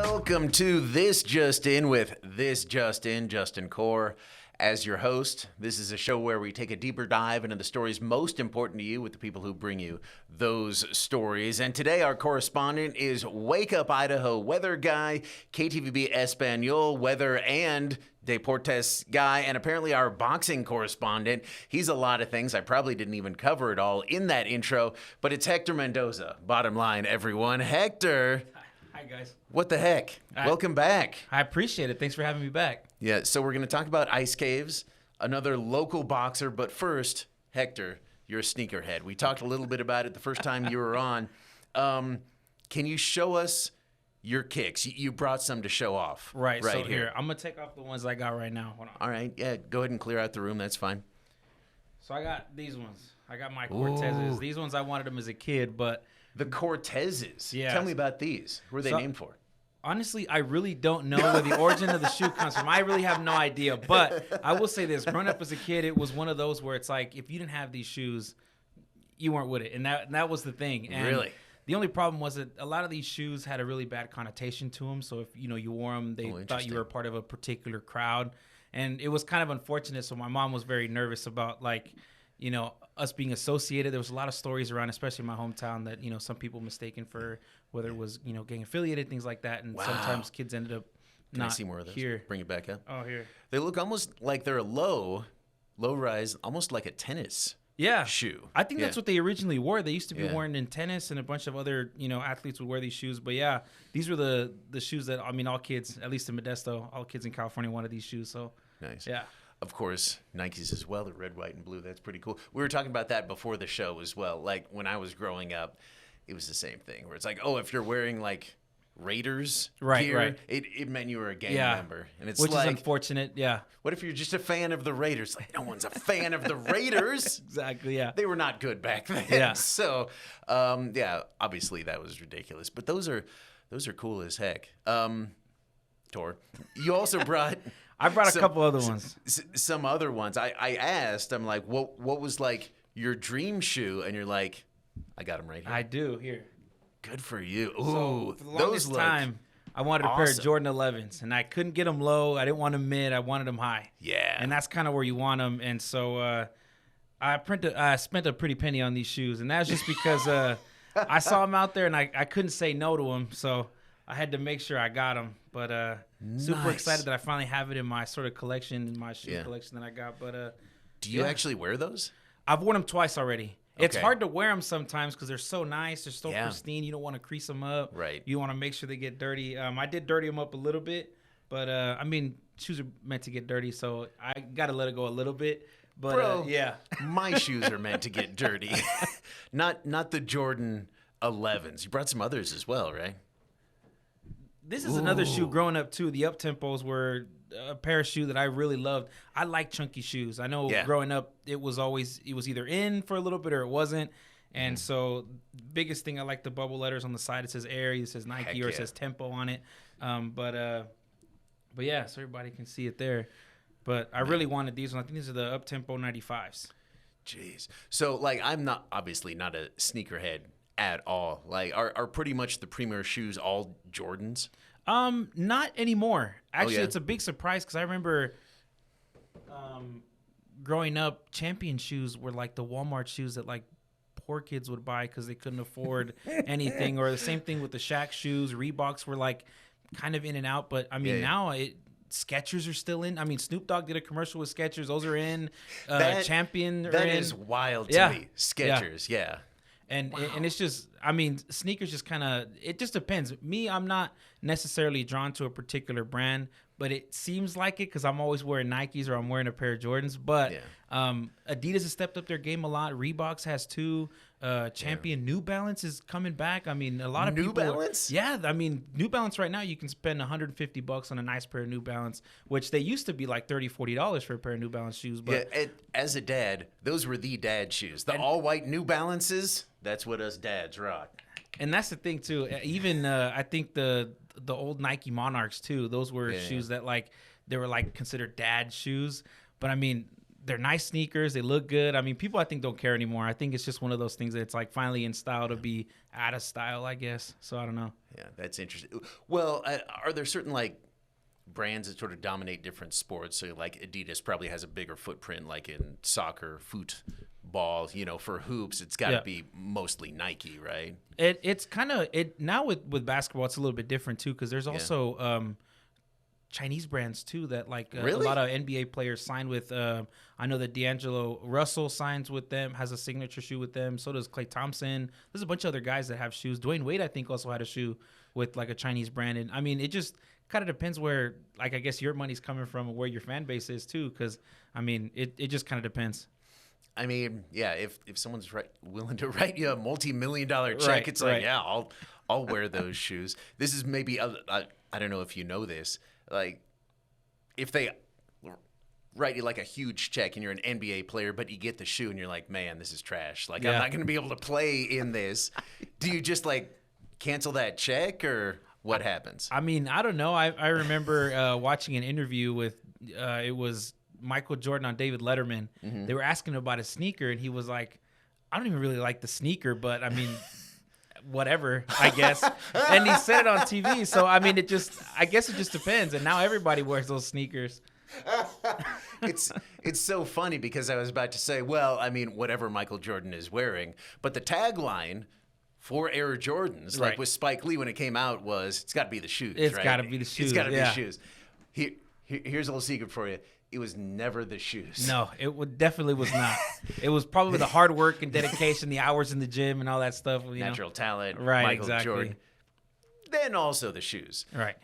Welcome to This Just In with This Just In, Justin Core. As your host, this is a show where we take a deeper dive into the stories most important to you with the people who bring you those stories. And today our correspondent is Wake Up Idaho weather guy, KTVB Espanol weather and Deportes guy, and apparently our boxing correspondent. He's a lot of things. I probably didn't even cover it all in that intro, but it's Hector Mendoza. Bottom line, everyone. Hector. Hi, guys. What the heck? Welcome back. I appreciate it. Thanks for having me back. Yeah, so we're going to talk about Ice Caves, another local boxer. But first, Hector, you're a sneakerhead. We talked a little bit about it the first time you were on. Can you show us your kicks? You brought some to show off. Right so here. I'm going to take off the ones I got right now. Hold on. All right, yeah, go ahead and clear out the room. That's fine. So I got these ones. I got my Cortezes. These ones I wanted them as a kid, but... The Cortezes. Yeah. Tell me about these. Who are they named for? Honestly, I really don't know where the origin of the shoe comes from. I really have no idea. But I will say this. Growing up as a kid, it was one of those where it's like, if you didn't have these shoes, you weren't with it. And that was the thing. And really? The only problem was that a lot of these shoes had a really bad connotation to them. So if you wore them, they thought you were part of a particular crowd. And it was kind of unfortunate. So my mom was very nervous about, like, us being associated. There was a lot of stories around, especially in my hometown, that, some people mistaken for whether it was, gang affiliated, things like that. And sometimes kids ended up Can I see more of those? Here. Bring it back up. Oh, here. They look almost like they're a low rise, almost like a tennis shoe. I think that's what they originally wore. They used to be worn in tennis, and a bunch of other, athletes would wear these shoes. But yeah, these were the shoes that, all kids, at least in Modesto, all kids in California wanted these shoes. So nice. Yeah. Of course, Nikes as well, the red, white, and blue. That's pretty cool. We were talking about that before the show as well. Like, when I was growing up, it was the same thing, where it's like, oh, if you're wearing, like, Raiders gear, it meant you were a gang member. And it's Which is unfortunate, yeah. What if you're just a fan of the Raiders? Like, no one's a fan of the Raiders. Exactly, yeah. They were not good back then. Yeah. So, obviously that was ridiculous. But those are cool as heck. Tor, you also brought... I brought a couple other ones. Some other ones. I asked, I'm like, what was, like, your dream shoe? And you're like, I got them right here. I do, here. Good for you. Ooh, so for the longest time, I wanted a pair of Jordan 11s, and I couldn't get them low. I didn't want them mid. I wanted them high. Yeah. And that's kind of where you want them. And so I spent a pretty penny on these shoes, and that's just because I saw them out there, and I couldn't say no to them. So I had to make sure I got them. But super excited that I finally have it in my sort of collection, in my shoe collection that I got. But do you actually wear those? I've worn them twice already. Okay. It's hard to wear them sometimes because they're so nice. They're so pristine. You don't want to crease them up. Right. You want to make sure they get dirty. I did dirty them up a little bit. But, shoes are meant to get dirty, so I got to let it go a little bit. But, Bro, my shoes are meant to get dirty. Not the Jordan 11s. You brought some others as well, right? This is another shoe growing up, too. The up-tempos were a pair of shoes that I really loved. I like chunky shoes. I know growing up, it was either in for a little bit or it wasn't. And so biggest thing, I like the bubble letters on the side. It says Air, it says Nike, or it says Tempo on it. But yeah, so everybody can see it there. But I really wanted these ones. I think these are the up-tempo 95s. Jeez. So, like, I'm obviously not a sneakerhead at all. Like, are pretty much the premier shoes all Jordans? Not anymore. Actually, it's a big surprise because I remember growing up, Champion shoes were like the Walmart shoes that like poor kids would buy because they couldn't afford anything. Or the same thing with the Shaq shoes. Reeboks were like kind of in and out, but now Skechers are still in. Snoop Dogg did a commercial with Skechers. Those are in. Champion are in. That is wild to me. Skechers, And it's just, sneakers just kind of, it just depends. Me, I'm not necessarily drawn to a particular brand, but it seems like it because I'm always wearing Nikes or I'm wearing a pair of Jordans. But Adidas has stepped up their game a lot. Reeboks has too. Champion New Balance is coming back. A lot of people. New Balance? New Balance right now, you can spend $150 on a nice pair of New Balance, which they used to be like $30, $40 for a pair of New Balance shoes. But as a dad, those were the dad shoes. The all-white New Balances, that's what us dads rock. And that's the thing, too. Even I think the old Nike Monarchs, too, those were shoes that, like, they were, like, considered dad shoes. But, they're nice sneakers. They look good. I mean, people I think don't care anymore. I think it's just one of those things that it's like finally in style to be out of style, I guess. So I don't know. Yeah, that's interesting. Well, are there certain like brands that sort of dominate different sports? So like Adidas probably has a bigger footprint, like in soccer, football. For hoops, it's got to be mostly Nike, right? It's kind of now with basketball. It's a little bit different too because there's also Chinese brands too that like really? a lot of NBA players sign with. I know that D'Angelo Russell signs with them, has a signature shoe with them. So does Klay Thompson. There's a bunch of other guys that have shoes. Dwayne Wade, I think, also had a shoe with like a Chinese brand. And I mean, it just kind of depends where, like, I guess your money's coming from and where your fan base is too. Because I mean, it just kind of depends. I mean, yeah, if someone's willing to write you a multi-million-dollar check, it's like, yeah, I'll wear those shoes. This is maybe I don't know if you know this, like if they write you like a huge check and you're an NBA player, but you get the shoe and you're like, man, this is trash. Like I'm not going to be able to play in this. Do you just like cancel that check or what happens? I mean, I don't know. I remember watching an interview with it was Michael Jordan on David Letterman. Mm-hmm. They were asking him about his sneaker, and he was like, I don't even really like the sneaker, but I mean, whatever, I guess. And he said it on TV. So, I mean, I guess it just depends. And now everybody wears those sneakers. It's so funny because I was about to say, well, I mean, whatever Michael Jordan is wearing, but the tagline for Air Jordans, like with Spike Lee when it came out, was it's got to be the shoes. It's got to be the shoes. It's got to be the shoes. Here's a little secret for you. It was never the shoes. No, definitely was not. It was probably the hard work and dedication, the hours in the gym and all that stuff. Natural talent, right? Michael exactly. Jordan. Then also the shoes. Right.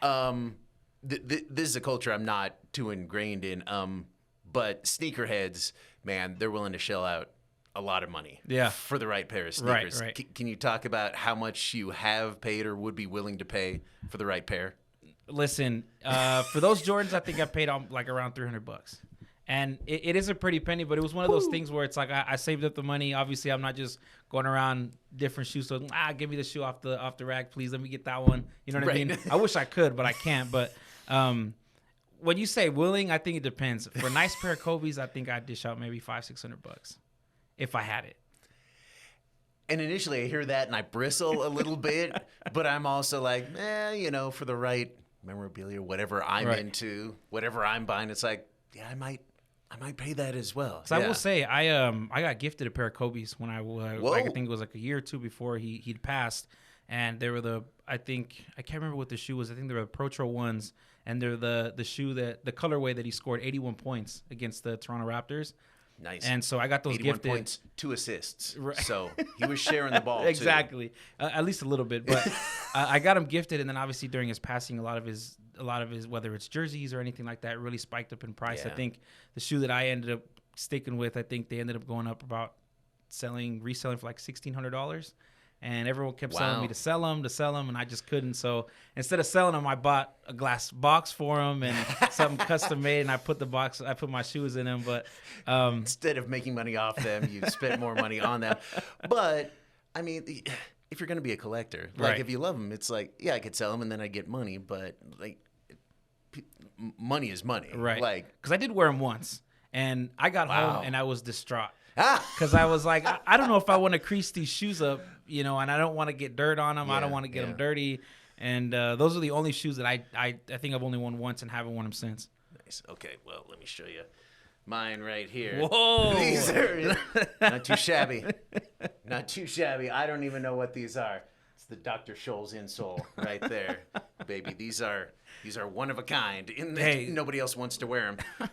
This is a culture I'm not too ingrained in. But sneakerheads, man, they're willing to shell out a lot of money. For the right pair of sneakers. Right. Can you talk about how much you have paid or would be willing to pay for the right pair? Listen, for those Jordans, I think I paid like around $300, and it is a pretty penny. But it was one of those things where it's like I saved up the money. Obviously, I'm not just going around different shoes. So give me the shoe off the rack, please. Let me get that one. You know what I mean? I wish I could, but I can't. But when you say willing, I think it depends. For a nice pair of Kobe's, I think I'd dish out maybe $500-$600 if I had it. And initially, I hear that and I bristle a little bit, but I'm also like, for the right memorabilia, whatever I'm into, whatever I'm buying, it's like, yeah, I might pay that as well. So I will say, I got gifted a pair of Kobe's when I think it was like a year or two before he'd passed, and they were I can't remember what the shoe was. I think they were Pro Tro ones, and they're the shoe the colorway that he scored 81 points against the Toronto Raptors. Nice. And so I got those 81 gifted. points, 2 assists. Right. So he was sharing the ball exactly. At least a little bit. But I got him gifted, and then obviously during his passing, a lot of his whether it's jerseys or anything like that really spiked up in price. Yeah. I think the shoe that I ended up sticking with, I think they ended up going up about reselling for like $1,600. And everyone kept telling me to sell them, and I just couldn't. So instead of selling them, I bought a glass box for them and something custom made, and I put my shoes in them. But instead of making money off them, you spent more money on them. But I mean, if you're going to be a collector, like if you love them, it's like, yeah, I could sell them and then I get money. But like, money is money, right? Like, because I did wear them once, and I got home and I was distraught. Because I was like, I don't know if I want to crease these shoes up, and I don't want to get dirt on them. I don't want to get them dirty. And those are the only shoes that I think I've only worn once and haven't worn them since. Nice. Okay, well, let me show you mine right here. Whoa. These are not too shabby. Not too shabby. I don't even know what these are. It's the Dr. Scholl's insole right there, baby. These are one of a kind. Nobody else wants to wear them.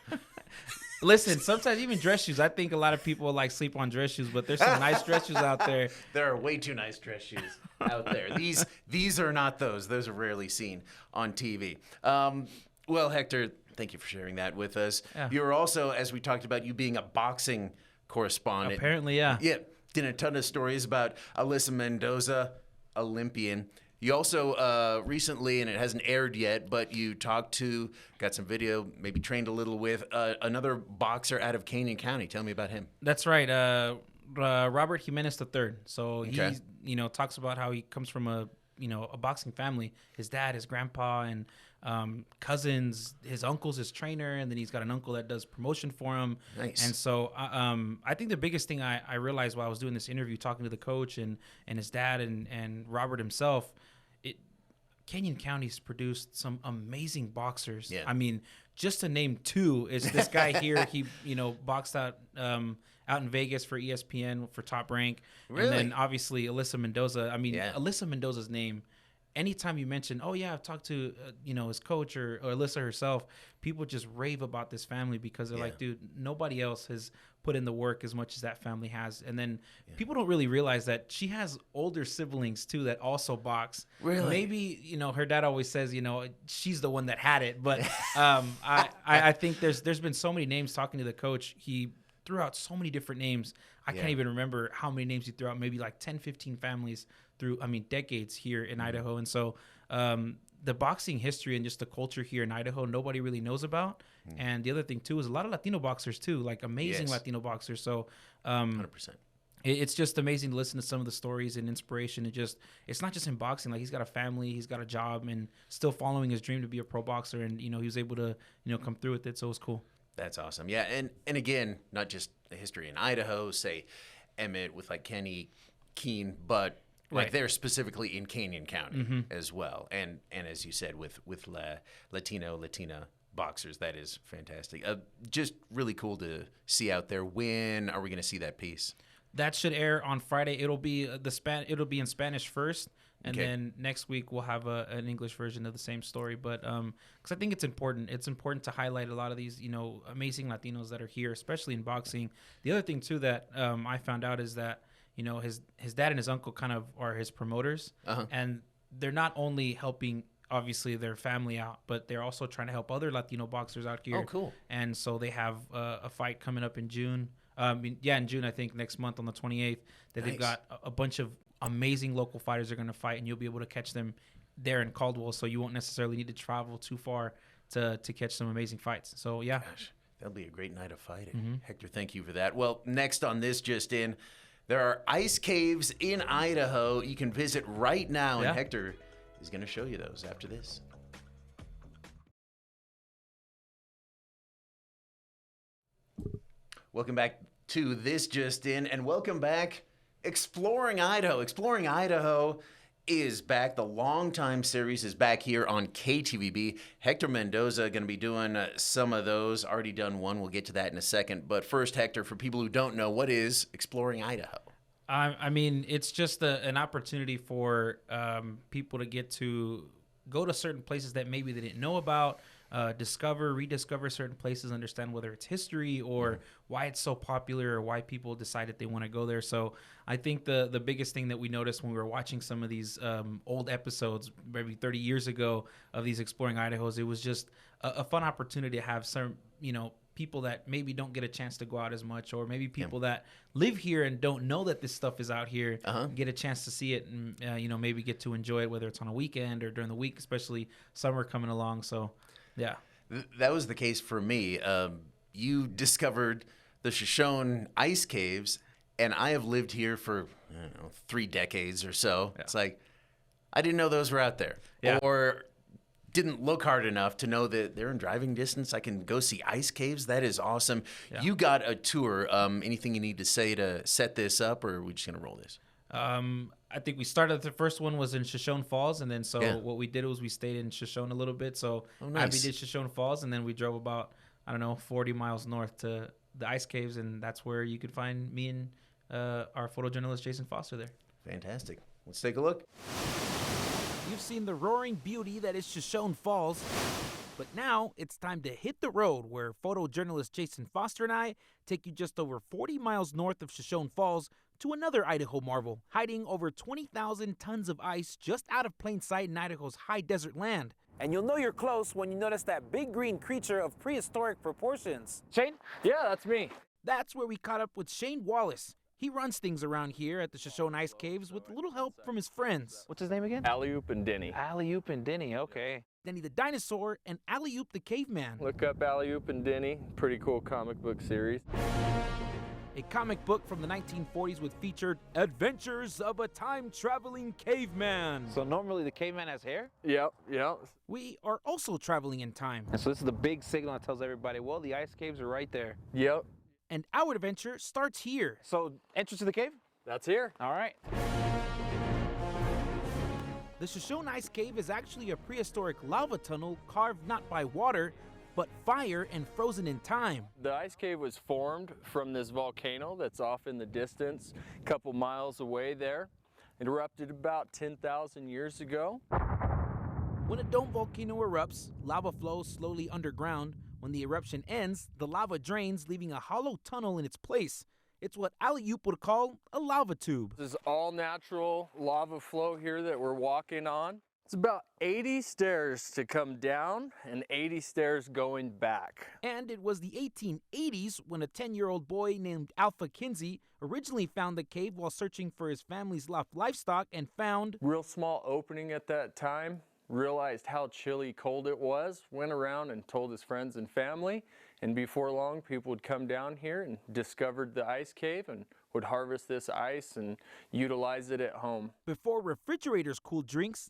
Listen, sometimes even dress shoes. I think a lot of people like sleep on dress shoes, but there's some nice dress shoes out there. There are way too nice dress shoes out there. These are not those. Those are rarely seen on TV. Well, Hector, thank you for sharing that with us. Yeah. You're also, as we talked about, you being a boxing correspondent. Apparently, yeah. Yeah, did a ton of stories about Alyssa Mendoza, Olympian. You also recently, and it hasn't aired yet, but you got some video, maybe trained a little with another boxer out of Canyon County. Tell me about him. That's right. Robert Jimenez III. So he, talks about how he comes from a boxing family. His dad, his grandpa, and cousins. His uncle's his trainer, and then he's got an uncle that does promotion for him. Nice. And so I think the biggest thing I realized while I was doing this interview, talking to the coach and his dad and Robert himself, Canyon County's produced some amazing boxers. Yeah. I mean, just to name two is this guy here. He, boxed out in Vegas for ESPN for Top Rank. Really? And then obviously Alyssa Mendoza. I mean, Yeah. Alyssa Mendoza's name, anytime you mention, oh yeah, I've talked to, his coach or Alyssa herself, people just rave about this family because they're like, dude, nobody else has put in the work as much as that family has. And then people don't really realize that she has older siblings too that also box. Really? Maybe, her dad always says, she's the one that had it. But I think there's been so many names talking to the coach. He threw out so many different names. I can't even remember how many names he threw out, maybe like 10, 15 families through, decades here in Idaho. And so the boxing history and just the culture here in Idaho, nobody really knows about. And the other thing too is a lot of Latino boxers too, like amazing Latino boxers. So 100%. It's just amazing to listen to some of the stories and inspiration. It's not just in boxing. Like, he's got a family, he's got a job, and still following his dream to be a pro boxer. And, he was able to, come through with it. So it was cool. That's awesome. Yeah. And again, not just the history in Idaho, say Emmett with like Kenny Keene, but like they're specifically in Canyon County as well. And as you said, with Latina boxers, that is fantastic. Just really cool to see out there. When are we going to see that piece? That should air on Friday. It'll be it'll be in Spanish first, and then next week we'll have an English version of the same story. But because I think it's important. It's important to highlight a lot of these amazing Latinos that are here, especially in boxing. The other thing too that I found out is that his dad and his uncle kind of are his promoters, and they're not only helping obviously their family out, but they're also trying to help other Latino boxers out here. Oh, cool. And so they have a fight coming up in June. In June, I think, next month on the 28th, that they've got a bunch of amazing local fighters that are going to fight, and you'll be able to catch them there in Caldwell, so you won't necessarily need to travel too far to catch some amazing fights. So, yeah. Gosh, that'll be a great night of fighting. Hector, thank you for that. Well, next on This Just In, there are ice caves in Idaho you can visit right now, and Hector is going to show you those after this. Welcome back to This Just In, and welcome back Exploring Idaho. Exploring Idaho is back. The Longtime series is back here on KTVB. Hector Mendoza going to be doing some of those. Already done one. We'll get to that in a second. But first, Hector, for people who don't know, what is Exploring Idaho? It's just an opportunity for people to get to go to certain places that maybe they didn't know about, rediscover certain places, understand whether it's history or why it's so popular or why people decided they want to go there. So I think the biggest thing that we noticed when we were watching some of these old episodes, maybe 30 years ago, of these Exploring Idahos, it was just a fun opportunity to have some, people that maybe don't get a chance to go out as much, or maybe people that live here and don't know that this stuff is out here, get a chance to see it and, maybe get to enjoy it, whether it's on a weekend or during the week, especially summer coming along. So, yeah. That was the case for me. You discovered the Shoshone Ice Caves, and I have lived here for 3 decades or so. Yeah. It's like, I didn't know those were out there. Yeah. Or didn't look hard enough to know that they're in driving distance. I can go see ice caves. That is awesome. Yeah. You got a tour. Anything you need to say to set this up, or are we just going to roll this? I think we started, the first one was in Shoshone Falls, and then what we did was we stayed in Shoshone a little bit. So Abby did Shoshone Falls, and then we drove about, 40 miles north to the ice caves, and that's where you could find me and our photojournalist Jason Foster there. Fantastic. Let's take a look. You've seen the roaring beauty that is Shoshone Falls, but now it's time to hit the road, where photojournalist Jason Foster and I take you just over 40 miles north of Shoshone Falls to another Idaho marvel, hiding over 20,000 tons of ice just out of plain sight in Idaho's high desert land. And you'll know you're close when you notice that big green creature of prehistoric proportions. Shane? Yeah, that's me. That's where we caught up with Shane Wallace. He runs things around here at the Shoshone Ice Caves with a little help from his friends. What's his name again? Alley-oop and Denny. Alley-oop and Denny, okay. Denny the dinosaur and Alley-oop the caveman. Look up Alley-oop and Denny. Pretty cool comic book series. a comic book from the 1940s which featured adventures of a time-traveling caveman. So normally the caveman has hair? Yep. We are also traveling in time. And so this is the big signal that tells everybody, well, the ice caves are right there. Yep. And our adventure starts here. So entrance to the cave? That's here. All right. The Shoshone Ice Cave is actually a prehistoric lava tunnel carved not by water, but fire and frozen in time. The ice cave was formed from this volcano that's off in the distance, a couple miles away there. It erupted about 10,000 years ago. When a dome volcano erupts, lava flows slowly underground. When the eruption ends, the lava drains, leaving a hollow tunnel in its place. It's what Alley-oop would call a lava tube. This is all natural lava flow here that we're walking on. It's about 80 stairs to come down and 80 stairs going back. And it was the 1880s when a 10-year-old boy named Alpha Kinsey originally found the cave while searching for his family's lost livestock and found Real small opening at that time. Realized how chilly cold it was, went around and told his friends and family, and before long people would come down here and discovered the ice cave and would harvest this ice and utilize it at home. before refrigerators cooled drinks,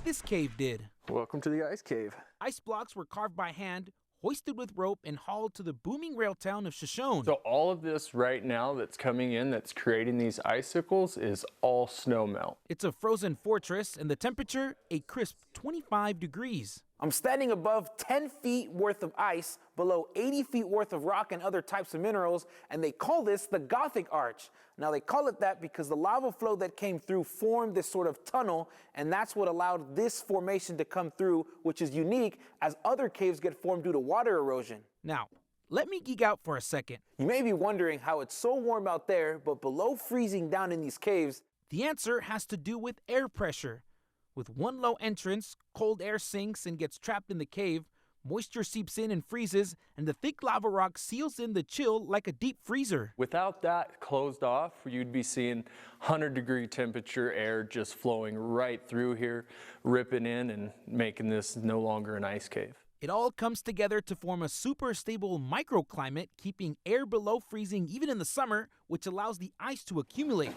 this cave did. Welcome to the ice cave. Ice blocks were carved by hand, hoisted with rope, and hauled to the booming rail town of Shoshone. So all of this right now that's coming in that's creating these icicles is all snow melt. It's a frozen fortress, and the temperature, a crisp 25 degrees. I'm standing above 10 feet worth of ice, below 80 feet worth of rock and other types of minerals, and they call this the Gothic Arch. Now they call it that because the lava flow that came through formed this sort of tunnel, and that's what allowed this formation to come through, which is unique as other caves get formed due to water erosion. Now, let me geek out for a second. You may be wondering how it's so warm out there, but below freezing down in these caves, The answer has to do with air pressure. With one low entrance, cold air sinks and gets trapped in the cave, moisture seeps in and freezes, and the thick lava rock seals in the chill like a deep freezer. Without that closed off, you'd be seeing 100-degree temperature air just flowing right through here, ripping in and making this no longer an ice cave. It all comes together to form a super stable microclimate, keeping air below freezing even in the summer, which allows the ice to accumulate.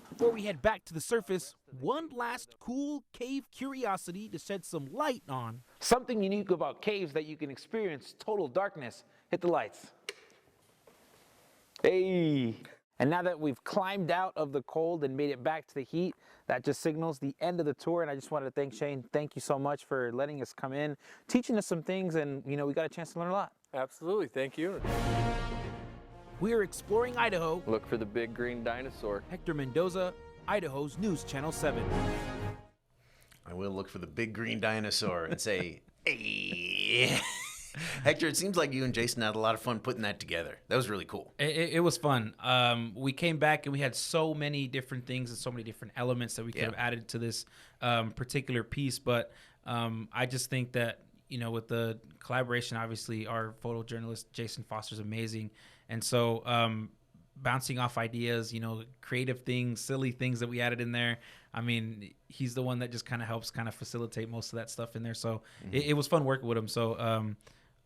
Before we head back to the surface, one last cool cave curiosity to shed some light on. Something unique about caves that you can experience total darkness. Hit the lights. Hey. And now that we've climbed out of the cold and made it back to the heat, that just signals the end of the tour. And I just wanted to thank Shane. Thank you so much for letting us come in, teaching us some things, and we got a chance to learn a lot. Absolutely, thank you. We're exploring Idaho. Look for the big green dinosaur. Hector Mendoza, Idaho's News Channel 7. I will look for the big green dinosaur and say, hey. Hector, it seems like you and Jason had a lot of fun putting that together. That was really cool. It was fun. We came back and we had so many different things and so many different elements that we could have added to this particular piece. But I just think that, with the collaboration, obviously our photojournalist Jason Foster's amazing. And so bouncing off ideas, creative things, silly things that we added in there. I mean, he's the one that just kind of helps kind of facilitate most of that stuff in there. So it was fun working with him. So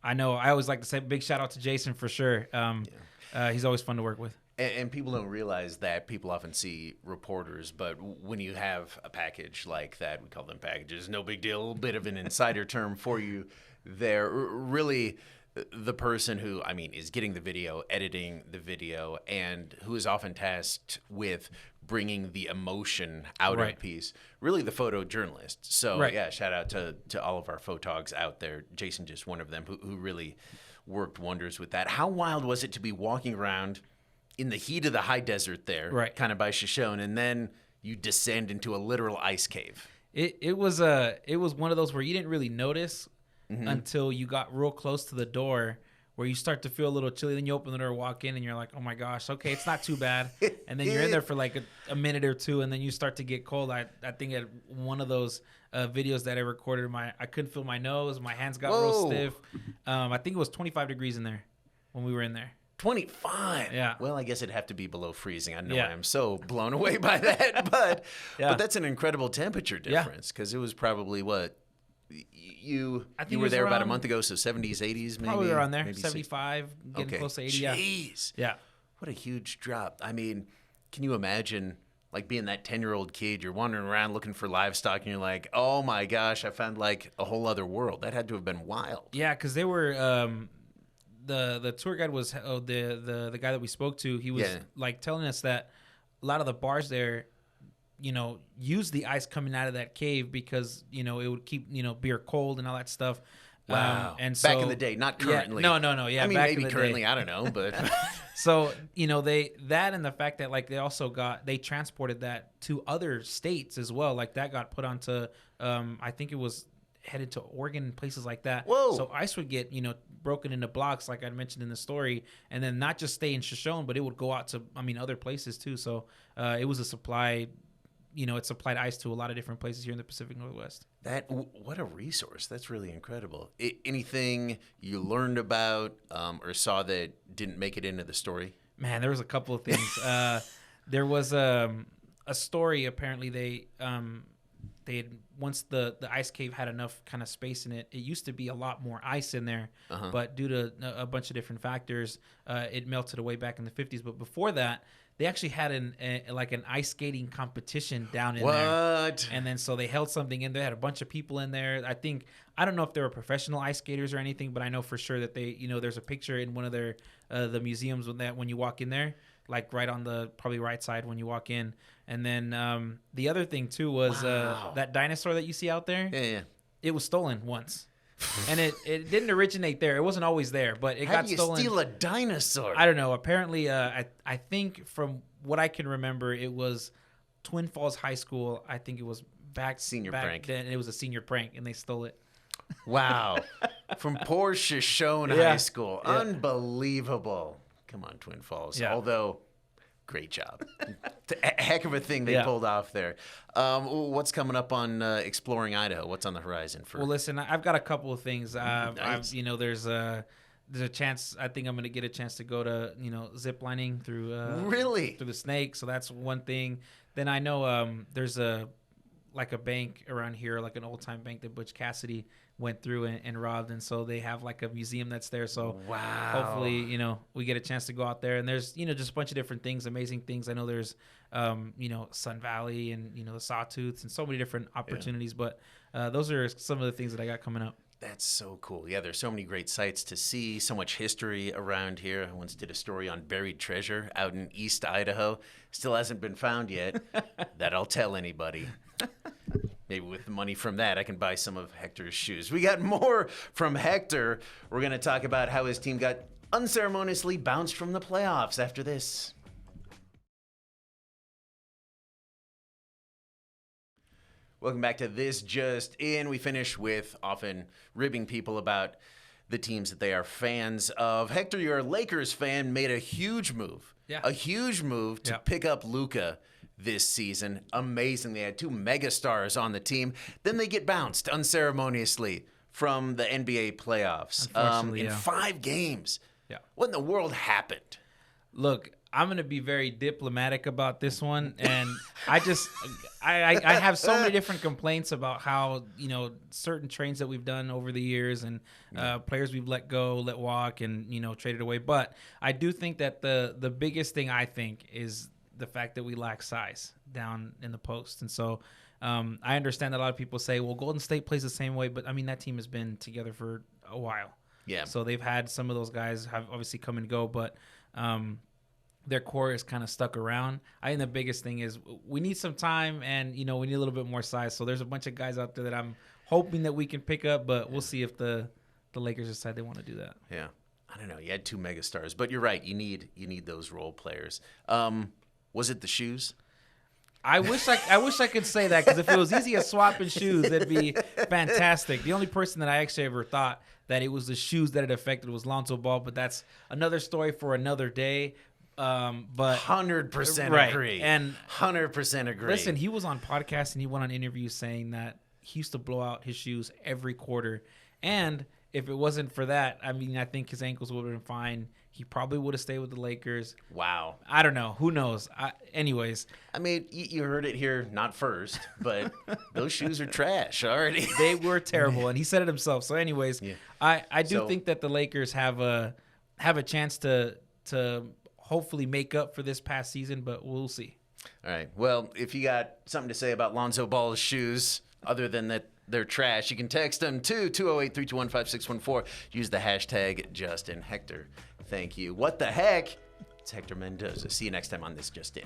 I know I always like to say big shout out to Jason for sure. He's always fun to work with. And people don't realize that. People often see reporters, but when you have a package like that, we call them packages, no big deal, a little bit of an insider term for you there. Really, the person who, is getting the video, editing the video, and who is often tasked with bringing the emotion out of a piece, really the photojournalist. So, shout out to all of our photogs out there. Jason, just one of them, who really worked wonders with that. How wild was it to be walking around in the heat of the high desert there, kind of by Shoshone, and then you descend into a literal ice cave? It was one of those where you didn't really notice until you got real close to the door, where you start to feel a little chilly. Then you open the door, walk in, and you're like, oh my gosh, okay, it's not too bad. And then you're in there for like a minute or two, and then you start to get cold. I think at one of those videos that I recorded, I couldn't feel my nose, my hands got real stiff. I think it was 25 degrees in there when we were in there. 25. Yeah. Well, I guess it'd have to be below freezing. I know I am so blown away by that, but that's an incredible temperature difference, because it was probably You I think you it were was there about a around- month ago, so 70s, 80s, maybe. Probably around there, maybe 75, getting Okay. close to 80. Yeah. Jeez. Yeah. What a huge drop. I mean, can you imagine, like, being that 10-year-old kid? You're wandering around looking for livestock, and you're like, oh, my gosh, I found, like, a whole other world. That had to have been wild. Yeah, because they were the tour guide was the guy that we spoke to. He was like telling us that a lot of the bars there, use the ice coming out of that cave because it would keep beer cold and all that stuff. Wow. And so, back in the day, not currently. Yeah, no. Yeah, I mean, back maybe in the currently, day. I don't know, but So that and the fact that like they transported that to other states as well. Like that got put onto I think it was headed to Oregon and places like that. Whoa. So ice would get broken into blocks like I mentioned in the story, and then not just stay in Shoshone, but it would go out to other places too. So it was a supply. It supplied ice to a lot of different places here in the Pacific Northwest. what a resource. That's really incredible. Anything you learned about or saw that didn't make it into the story? Man, there was a couple of things. There was a story. Apparently, they had once the ice cave had enough kind of space in it. It used to be a lot more ice in there, but due to a bunch of different factors, it melted away back in the 50s. But before that, they actually had an ice skating competition down in there. What? And then so they held something in there. Had a bunch of people in there. I don't know if they were professional ice skaters or anything, but I know for sure that they, there's a picture in one of their the museums when you walk in there, like right on the probably right side when you walk in. And then the other thing too was that dinosaur that you see out there. Yeah. It was stolen once. And it didn't originate there. It wasn't always there, but it How got do you stolen. steal a dinosaur? I don't know. Apparently, I think from what I can remember, it was Twin Falls High School. I think it was back prank. then. It was a senior prank, and they stole it. Wow. From poor Shoshone High School. Yeah. Unbelievable. Come on, Twin Falls. Yeah. Although, great job. A heck of a thing they pulled off there. What's coming up on Exploring Idaho? What's on the horizon for? Well, listen, I've got a couple of things. Nice. There's a chance. I think I'm going to get a chance to go to zip lining through Really? through the snake. So that's one thing. Then I know there's a bank around here, like an old time bank that Butch Cassidy went through and robbed, and so they have like a museum that's there. So hopefully we get a chance to go out there, and there's just a bunch of different things, amazing things. I know there's Sun Valley and the Sawtooths and so many different opportunities, but those are some of the things that I got coming up. That's so cool. Yeah, there's so many great sights to see, so much history around here. I once did a story on buried treasure out in East Idaho. Still hasn't been found yet. That I'll tell anybody. Maybe with the money from that, I can buy some of Hector's shoes. We got more from Hector. We're going to talk about how his team got unceremoniously bounced from the playoffs after this. Welcome back to This Just In. We finish with often ribbing people about the teams that they are fans of. Hector, you're a Lakers fan, made a huge move. Yeah. A huge move to pick up Luka this season. Amazing. They had two megastars on the team. Then they get bounced unceremoniously from the NBA playoffs Unfortunately, in 5 games. Yeah. What in the world happened? Look, I'm going to be very diplomatic about this one. And I have so many different complaints about how, certain trades that we've done over the years and players we've let go, let walk, and, traded away. But I do think that the biggest thing I think is the fact that we lack size down in the post. And so I understand that a lot of people say, well, Golden State plays the same way. But, I mean, that team has been together for a while. Yeah. So they've had some of those guys have obviously come and go. But their core is kind of stuck around. I think the biggest thing is we need some time and, we need a little bit more size. So there's a bunch of guys out there that I'm hoping that we can pick up, but we'll see if the Lakers decide they want to do that. Yeah. I don't know. You had 2 megastars, but you're right. You need those role players. Was it the shoes? I wish I could say that, because if it was easy as swapping shoes, it'd be fantastic. The only person that I actually ever thought that it was the shoes that it affected was Lonzo Ball, but that's another story for another day. But 100% agree. And 100% agree. Listen, he was on podcasts and he went on interviews saying that he used to blow out his shoes every quarter. And if it wasn't for that, I mean, I think his ankles would have been fine. he probably would have stayed with the Lakers. Wow. I don't know. Who knows? Anyways. I mean, you heard it here, not first, but those shoes are trash already. They were terrible, and he said it himself. So anyways, I do think that the Lakers have a chance to hopefully make up for this past season, but we'll see. All right. Well, if you got something to say about Lonzo Ball's shoes, other than that they're trash, you can text them to 208-321-5614. Use the hashtag JustIN. Hector, thank you. What the heck? It's Hector Mendoza. See you next time on This Just In.